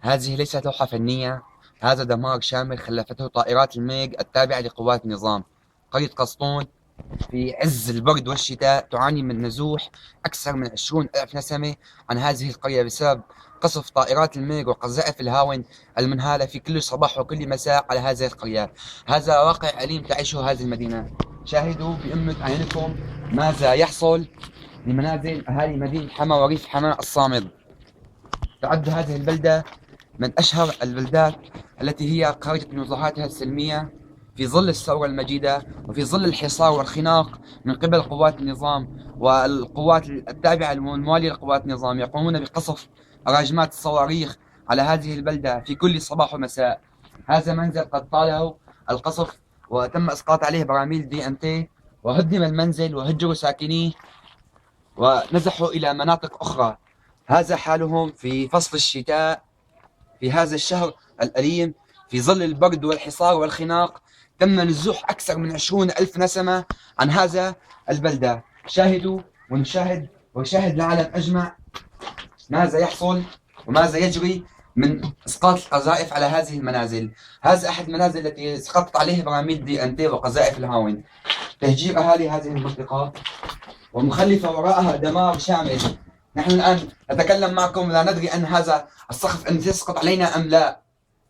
هذه ليست لوحة فنية، هذا دمار شامل خلفته طائرات الميج التابعة لقوات النظام. قرية قسطون في عز البرد والشتاء تعاني من نزوح أكثر من 20 ألف نسمة عن هذه القرية بسبب قصف طائرات الميج وقذائف الهاون المنهالة في كل صباح وكل مساء على هذه القرية. هذا واقع أليم تعيشه هذه المدينة. شاهدوا بأمة أعينكم ماذا يحصل لمنازل أهالي مدينة حما وريف حماة الصامد. تعد هذه البلدة من أشهر البلدات التي هي خرجت من وظيفتها السلمية في ظل الثورة المجيدة وفي ظل الحصار والخناق من قبل قوات النظام والقوات التابعة الموالية لقوات النظام، يقومون بقصف راجمات الصواريخ على هذه البلدة في كل صباح ومساء. هذا منزل قد طاله القصف وتم إسقاط عليه براميل دي ان تي، وهدم المنزل وهجروا ساكنيه ونزحوا إلى مناطق أخرى. هذا حالهم في فصل الشتاء في هذا الشهر الأليم في ظل البرد والحصار والخناق. تم نزوح أكثر من 20 ألف نسمة عن هذا البلدة. شاهدوا ونشاهد ويشاهد العالم أجمع ماذا يحصل وماذا يجري من إسقاط القذائف على هذه المنازل. هذا أحد المنازل التي سقطت عليه براميل دي ان تي وقذائف الهاون. تهجير أهالي هذه المنطقة ومخلفة وراءها دمار شامل. نحن الآن نتكلم معكم لا ندري أن هذا السقف أن يسقط علينا أم لا.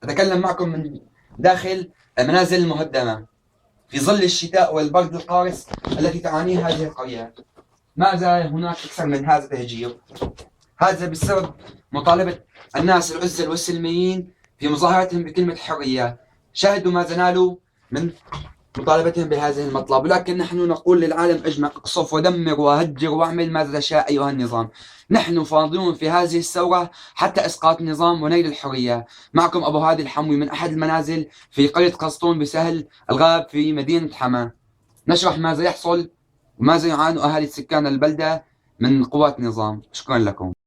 أتكلم معكم من داخل المنازل المهدمة في ظل الشتاء والبرد القارس التي تعانيها هذه القرية. ماذا هناك أكثر من هذا التهجير؟ هذا بسبب مطالبة الناس العزل والسلميين في مظاهرتهم بكلمة حرية. شاهدوا ماذا نالوا من مطالبتهم بهذه المطلب، ولكن نحن نقول للعالم أجمع: اقصف ودمر وهجر واعمل ماذا تشاء أيها النظام. نحن فاضلون في هذه الثورة حتى إسقاط النظام ونيل الحرية. معكم أبو هادي الحموي من أحد المنازل في قرية قسطون بسهل الغاب في مدينة حما. نشرح ماذا يحصل وماذا يعاني أهالي سكان البلدة من قوات النظام. شكرا لكم.